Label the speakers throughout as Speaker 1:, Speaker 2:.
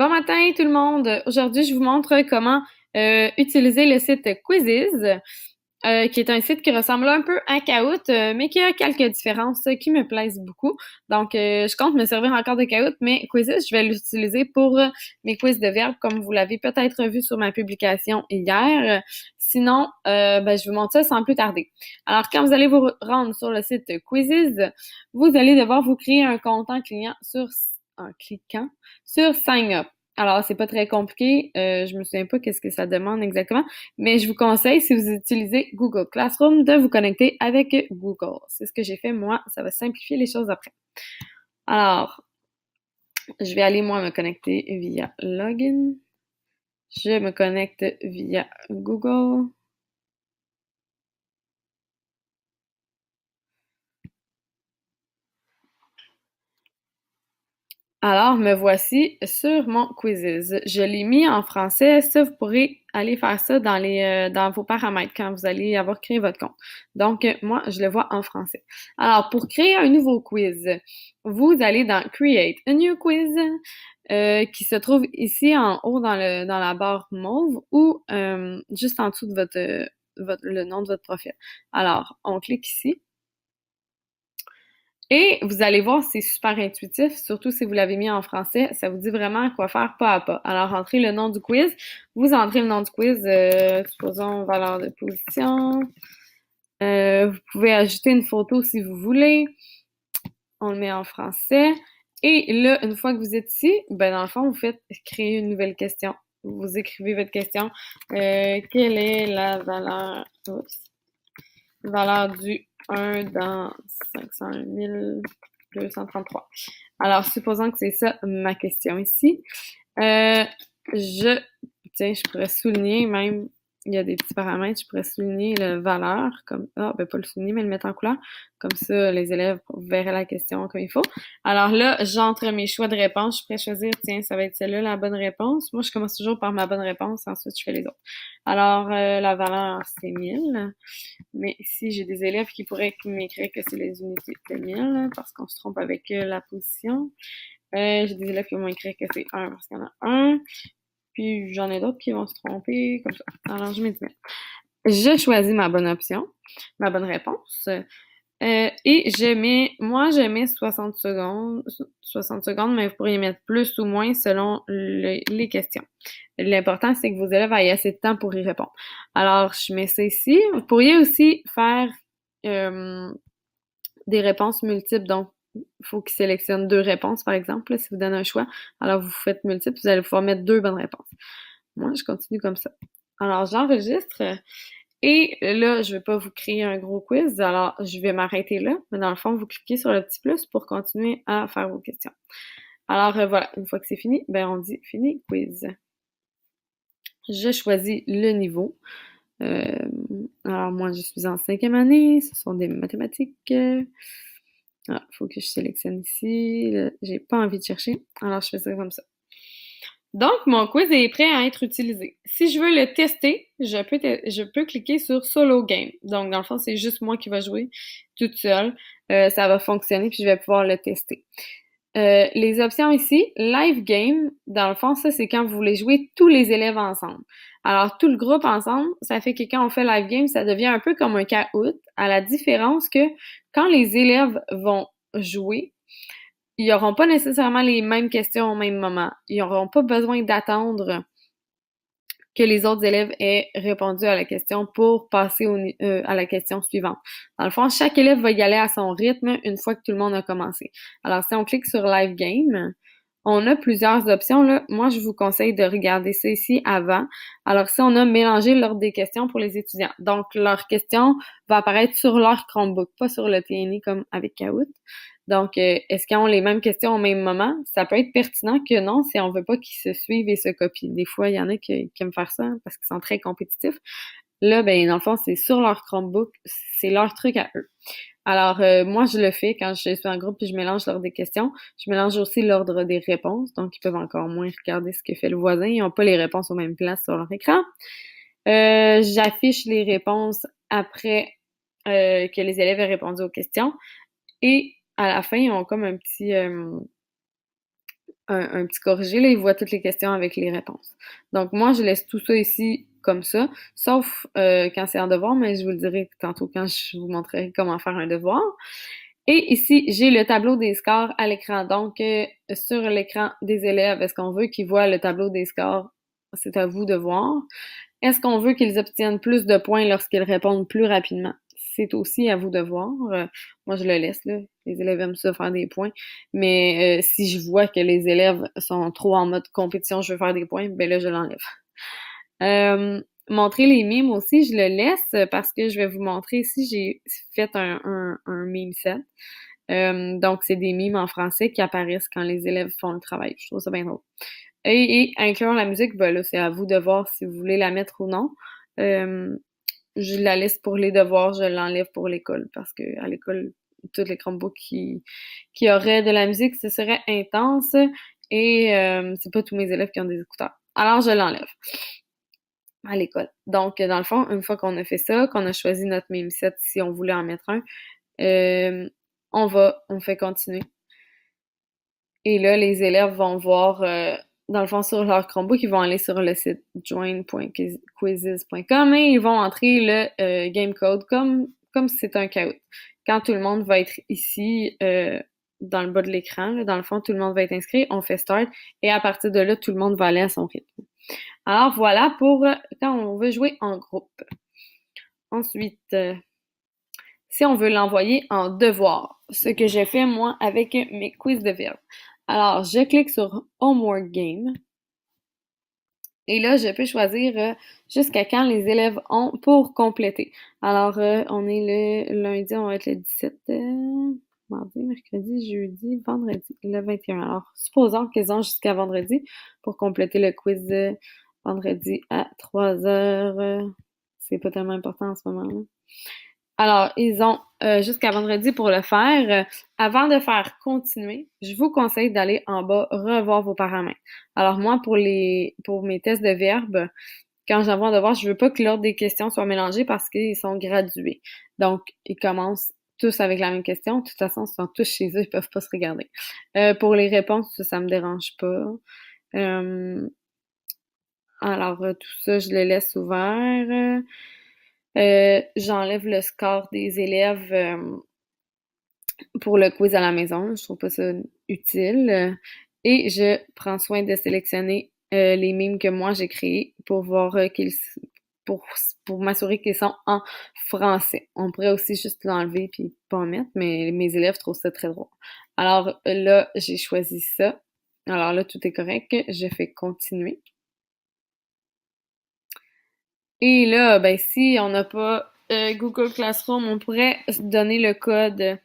Speaker 1: Bon matin tout le monde! Aujourd'hui, je vous montre comment utiliser le site Quizzes, qui est un site qui ressemble un peu à Kahoot, mais qui a quelques différences qui me plaisent beaucoup. Donc, je compte me servir encore de Kahoot, mais Quizzes, je vais l'utiliser pour mes quiz de verbes, comme vous l'avez peut-être vu sur ma publication hier. Sinon, je vous montre ça sans plus tarder. Alors, quand vous allez vous rendre sur le site Quizzes, vous allez devoir vous créer un compte en cliquant sur Sign Up. Alors, c'est pas très compliqué. Je me souviens pas qu'est-ce que ça demande exactement, mais je vous conseille, si vous utilisez Google Classroom, de vous connecter avec Google. C'est ce que j'ai fait moi. Ça va simplifier les choses après. Alors, je vais aller, moi, me connecter via Login. Je me connecte via Google. Alors, me voici sur mon Quizzes. Je l'ai mis en français. Ça, vous pourrez aller faire ça dans vos paramètres quand vous allez avoir créé votre compte. Donc, moi, je le vois en français. Alors, pour créer un nouveau quiz, vous allez dans Create a New Quiz, qui se trouve ici en haut dans la barre mauve ou juste en dessous de le nom de votre profil. Alors, on clique ici. Et vous allez voir, c'est super intuitif, surtout si vous l'avez mis en français, ça vous dit vraiment quoi faire pas à pas. Alors, entrez le nom du quiz. Vous entrez le nom du quiz, supposons valeur de position. Vous pouvez ajouter une photo si vous voulez. On le met en français. Et là, une fois que vous êtes ici, dans le fond, vous faites créer une nouvelle question. Vous écrivez votre question. Quelle est la valeur du 1 dans 500 233. Alors, supposons que c'est ça ma question ici. Je pourrais souligner même, il y a des petits paramètres, je pourrais souligner la valeur, pas le souligner, mais le mettre en couleur. Comme ça, les élèves verraient la question comme il faut. Alors là, j'entre mes choix de réponse. Je pourrais choisir, tiens, ça va être celle-là la bonne réponse. Moi, je commence toujours par ma bonne réponse, ensuite je fais les autres. Alors, la valeur, c'est 1000. Mais ici, j'ai des élèves qui pourraient m'écrire que c'est les unités de 1000 parce qu'on se trompe avec la position. J'ai des élèves qui vont m'écrire que c'est 1 parce qu'il y en a un. Puis j'en ai d'autres qui vont se tromper comme ça. Alors, je mets 10 000. Je choisis ma bonne option, ma bonne réponse. Et je mets 60 secondes, 60 secondes, mais vous pourriez mettre plus ou moins selon les questions. L'important, c'est que vos élèves aient assez de temps pour y répondre. Alors, je mets ça ici. Vous pourriez aussi faire des réponses multiples. Donc, il faut qu'ils sélectionnent 2 réponses, par exemple. Là, si vous donnez un choix, alors vous faites multiple, vous allez pouvoir mettre 2 bonnes réponses. Moi, je continue comme ça. Alors, j'enregistre. Et là, je vais pas vous créer un gros quiz, alors je vais m'arrêter là. Mais dans le fond, vous cliquez sur le petit plus pour continuer à faire vos questions. Alors voilà, une fois que c'est fini, on dit fini quiz. Je choisis le niveau. Alors moi, je suis en 5e année, ce sont des mathématiques. Faut que je sélectionne ici. J'ai pas envie de chercher, alors je fais ça comme ça. Donc, mon quiz est prêt à être utilisé. Si je veux le tester, je peux cliquer sur Solo Game. Donc, dans le fond, c'est juste moi qui va jouer toute seule. Ça va fonctionner, puis je vais pouvoir le tester. Les options ici, Live Game, dans le fond, ça, c'est quand vous voulez jouer tous les élèves ensemble. Alors, tout le groupe ensemble, ça fait que quand on fait Live Game, ça devient un peu comme un Kahoot, à la différence que quand les élèves vont jouer, ils n'auront pas nécessairement les mêmes questions au même moment. Ils n'auront pas besoin d'attendre que les autres élèves aient répondu à la question pour passer à la question suivante. Dans le fond, chaque élève va y aller à son rythme une fois que tout le monde a commencé. Alors, si on clique sur Live Game, on a plusieurs options. Là. Moi, je vous conseille de regarder ça ici avant. Alors, si on a mélangé l'ordre des questions pour les étudiants. Donc, leur question va apparaître sur leur Chromebook, pas sur le TNI comme avec Kahoot. Donc, est-ce qu'ils ont les mêmes questions au même moment? Ça peut être pertinent que non, si on veut pas qu'ils se suivent et se copient. Des fois, il y en a qui aiment faire ça parce qu'ils sont très compétitifs. Là, dans le fond, c'est sur leur Chromebook, c'est leur truc à eux. Alors, moi, je le fais quand je suis en groupe puis je mélange l'ordre des questions. Je mélange aussi l'ordre des réponses, donc ils peuvent encore moins regarder ce que fait le voisin. Ils n'ont pas les réponses aux mêmes places sur leur écran. J'affiche les réponses après que les élèves aient répondu aux questions. Et à la fin, ils ont comme un petit un petit corrigé, là, il voit toutes les questions avec les réponses. Donc, moi, je laisse tout ça ici comme ça, sauf quand c'est un devoir, mais je vous le dirai tantôt quand je vous montrerai comment faire un devoir. Et ici, j'ai le tableau des scores à l'écran. Donc, sur l'écran des élèves, est-ce qu'on veut qu'ils voient le tableau des scores? C'est à vous de voir. Est-ce qu'on veut qu'ils obtiennent plus de points lorsqu'ils répondent plus rapidement? C'est aussi à vous de voir. Moi, je le laisse, là. Les élèves aiment ça faire des points. Mais si je vois que les élèves sont trop en mode compétition, je veux faire des points, ben là, je l'enlève. Montrer les mimes aussi, je le laisse parce que je vais vous montrer ici, j'ai fait un meme set. Donc, c'est des mimes en français qui apparaissent quand les élèves font le travail. Je trouve ça bien drôle. Et inclure la musique, ben là, c'est à vous de voir si vous voulez la mettre ou non. Je la laisse pour les devoirs, je l'enlève pour l'école parce que à l'école, toutes les Chromebooks qui auraient de la musique, ce serait intense et c'est pas tous mes élèves qui ont des écouteurs. Alors, je l'enlève à l'école. Donc, dans le fond, une fois qu'on a fait ça, qu'on a choisi notre meme set, si on voulait en mettre un, on fait continuer. Et là, les élèves vont voir, dans le fond, sur leur Chromebook, ils vont aller sur le site join.quizzes.com et ils vont entrer le game code comme si c'était un caout. Quand tout le monde va être ici, dans le bas de l'écran, là, dans le fond, tout le monde va être inscrit, on fait start et à partir de là, tout le monde va aller à son rythme. Alors voilà pour quand on veut jouer en groupe. Ensuite, si on veut l'envoyer en devoir, ce que j'ai fait moi avec mes quiz de verbes. Alors, je clique sur Homework Game. Et là, je peux choisir jusqu'à quand les élèves ont pour compléter. Alors, on est le lundi, on va être le 17, mardi, mercredi, jeudi, vendredi, le 21. Alors, supposons qu'ils ont jusqu'à vendredi pour compléter le quiz vendredi à 3 heures. C'est pas tellement important en ce moment-là. Alors, ils ont jusqu'à vendredi pour le faire. Avant de faire continuer, je vous conseille d'aller en bas revoir vos paramètres. Alors moi, pour mes tests de verbes, quand j'envoie un devoir, je veux pas que l'ordre des questions soit mélangé parce qu'ils sont gradués. Donc, ils commencent tous avec la même question. De toute façon, ils sont tous chez eux, ils peuvent pas se regarder. Pour les réponses, ça me dérange pas. Alors, tout ça, je le laisse ouvert. J'enlève le score des élèves pour le quiz à la maison. Je trouve pas ça utile. Et je prends soin de sélectionner les mimes que moi j'ai créés pour voir pour, pour m'assurer qu'ils sont en français. On pourrait aussi juste l'enlever puis pas en mettre, mais mes élèves trouvent ça très drôle. Alors là, j'ai choisi ça. Alors là, tout est correct. Je fais continuer. Et là, ben si on n'a pas Google Classroom, on pourrait donner le code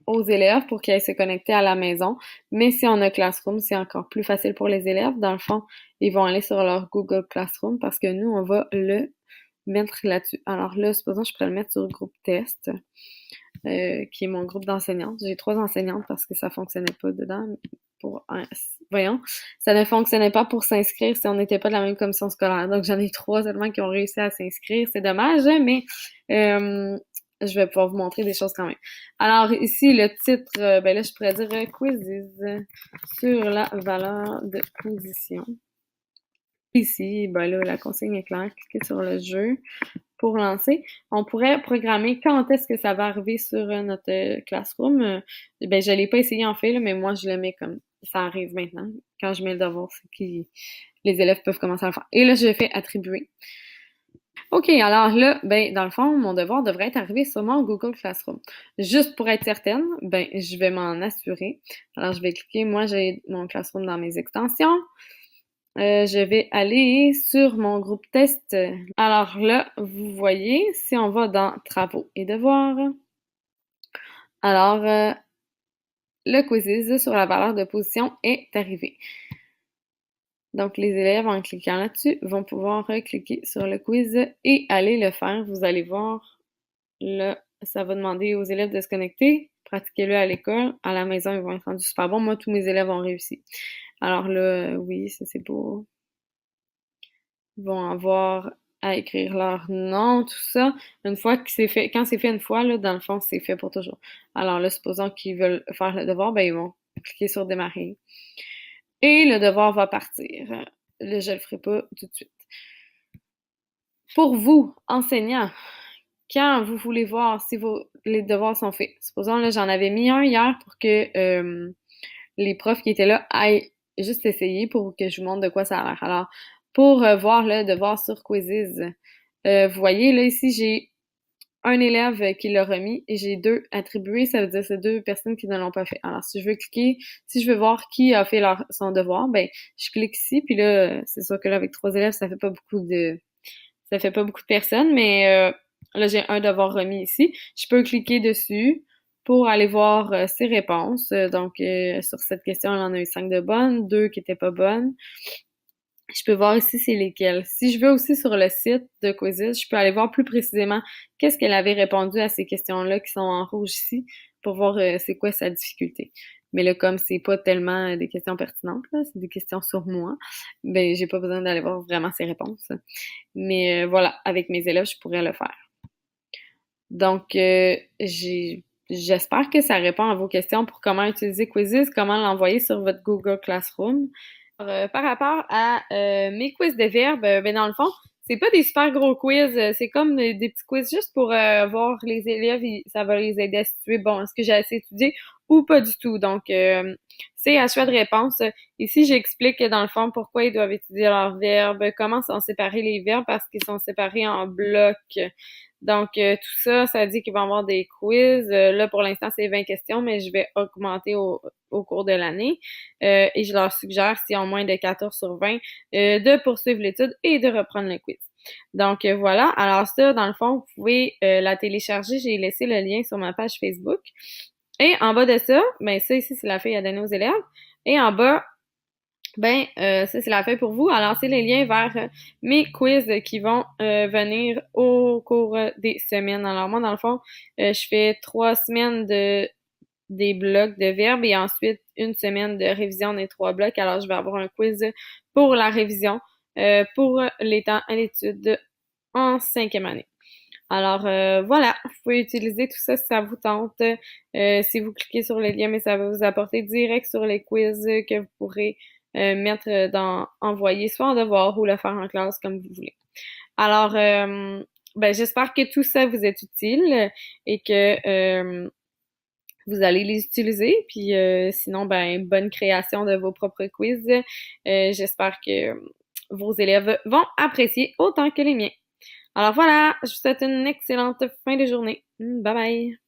Speaker 1: aux élèves pour qu'ils aillent se connecter à la maison. Mais si on a Classroom, c'est encore plus facile pour les élèves. Dans le fond, ils vont aller sur leur Google Classroom parce que nous, on va le mettre là-dessus. Alors là, supposons que je pourrais le mettre sur le groupe test, qui est mon groupe d'enseignantes. J'ai 3 enseignantes parce que ça fonctionnait pas dedans. Voyons, ça ne fonctionnait pas pour s'inscrire si on n'était pas de la même commission scolaire. Donc j'en ai 3 seulement qui ont réussi à s'inscrire. C'est dommage, mais je vais pouvoir vous montrer des choses quand même. Alors ici, le titre, ben là, je pourrais dire Quizzes sur la valeur de position. Ici, ben là, la consigne est claire. Cliquez sur le jeu pour lancer. On pourrait programmer quand est-ce que ça va arriver sur notre Classroom. Ben, je l'ai pas essayé en fait, là, mais moi, je le mets comme ça arrive maintenant. Quand je mets le devoir, c'est que les élèves peuvent commencer à le faire. Et là, je fais attribuer. OK, alors là, ben, dans le fond, mon devoir devrait être arrivé sur mon Google Classroom. Juste pour être certaine, ben, je vais m'en assurer. Alors, je vais cliquer. Moi, j'ai mon Classroom dans mes extensions. Je vais aller sur mon groupe test. Alors là, vous voyez, si on va dans Travaux et devoirs, alors le quiz sur la valeur de position est arrivé. Donc, les élèves, en cliquant là-dessus, vont pouvoir cliquer sur le quiz et aller le faire. Vous allez voir, là, ça va demander aux élèves de se connecter. Pratiquez-le à l'école. À la maison, ils vont être rendus super bons. Moi, tous mes élèves ont réussi. Alors là, oui, ça c'est beau. Ils vont avoir à écrire leur nom, tout ça. Une fois que c'est fait, quand c'est fait une fois, là, dans le fond, c'est fait pour toujours. Alors là, supposons qu'ils veulent faire le devoir, ben ils vont cliquer sur démarrer. Et le devoir va partir. Là, je le ferai pas tout de suite. Pour vous, enseignants, quand vous voulez voir si les devoirs sont faits. Supposons, là, j'en avais mis un hier pour que les profs qui étaient là aillent juste essayer pour que je vous montre de quoi ça a l'air. Alors, pour voir le devoir sur Quizzes, vous voyez, là, ici, j'ai un élève qui l'a remis et j'ai 2 attribués, ça veut dire c'est 2 personnes qui ne l'ont pas fait. Alors, si je veux cliquer, si je veux voir qui a fait son devoir, ben, je clique ici, puis là, c'est sûr que là, avec 3 élèves, ça fait pas beaucoup de personnes, mais là, j'ai un devoir remis ici. Je peux cliquer dessus pour aller voir ses réponses. Donc, sur cette question, il en a eu 5 de bonnes, 2 qui étaient pas bonnes. Je peux voir ici c'est lesquelles. Si je veux aussi sur le site de Quizzes, je peux aller voir plus précisément qu'est-ce qu'elle avait répondu à ces questions-là qui sont en rouge ici pour voir c'est quoi sa difficulté. Mais là, comme c'est pas tellement des questions pertinentes, là, c'est des questions sur moi, ben j'ai pas besoin d'aller voir vraiment ses réponses. Mais voilà, avec mes élèves, je pourrais le faire. Donc, j'espère que ça répond à vos questions pour comment utiliser Quizzes, comment l'envoyer sur votre Google Classroom. Par rapport à mes quiz de verbes, ben dans le fond, c'est pas des super gros quiz, c'est comme des petits quiz juste pour voir les élèves, ça va les aider à situer, bon, est-ce que j'ai assez étudié ou pas du tout. Donc, c'est à choix de réponse. Ici, j'explique dans le fond pourquoi ils doivent étudier leurs verbes, comment sont séparés les verbes parce qu'ils sont séparés en blocs. Donc, tout ça, ça dit qu'il va y avoir des quiz. Là, pour l'instant, c'est 20 questions, mais je vais augmenter au cours de l'année. Et je leur suggère, s'ils ont moins de 14 sur 20, de poursuivre l'étude et de reprendre le quiz. Donc, voilà. Alors ça, dans le fond, vous pouvez la télécharger. J'ai laissé le lien sur ma page Facebook. Et en bas de ça, ben ça ici, c'est la feuille à donner aux élèves. Et en bas, ben, ça, c'est la feuille pour vous. Alors, c'est les liens vers mes quiz qui vont venir au cours des semaines. Alors, moi, dans le fond, je fais 3 semaines des blocs de verbes et ensuite une semaine de révision des 3 blocs. Alors, je vais avoir un quiz pour la révision pour les temps à l'étude en 5e année. Alors voilà, vous pouvez utiliser tout ça si ça vous tente. Si vous cliquez sur le lien, mais ça va vous apporter direct sur les quiz que vous pourrez mettre dans envoyer soit en devoir ou le faire en classe comme vous voulez. Alors ben j'espère que tout ça vous est utile et que vous allez les utiliser. Puis sinon, ben bonne création de vos propres quiz. J'espère que vos élèves vont apprécier autant que les miens. Alors voilà, je vous souhaite une excellente fin de journée. Bye bye!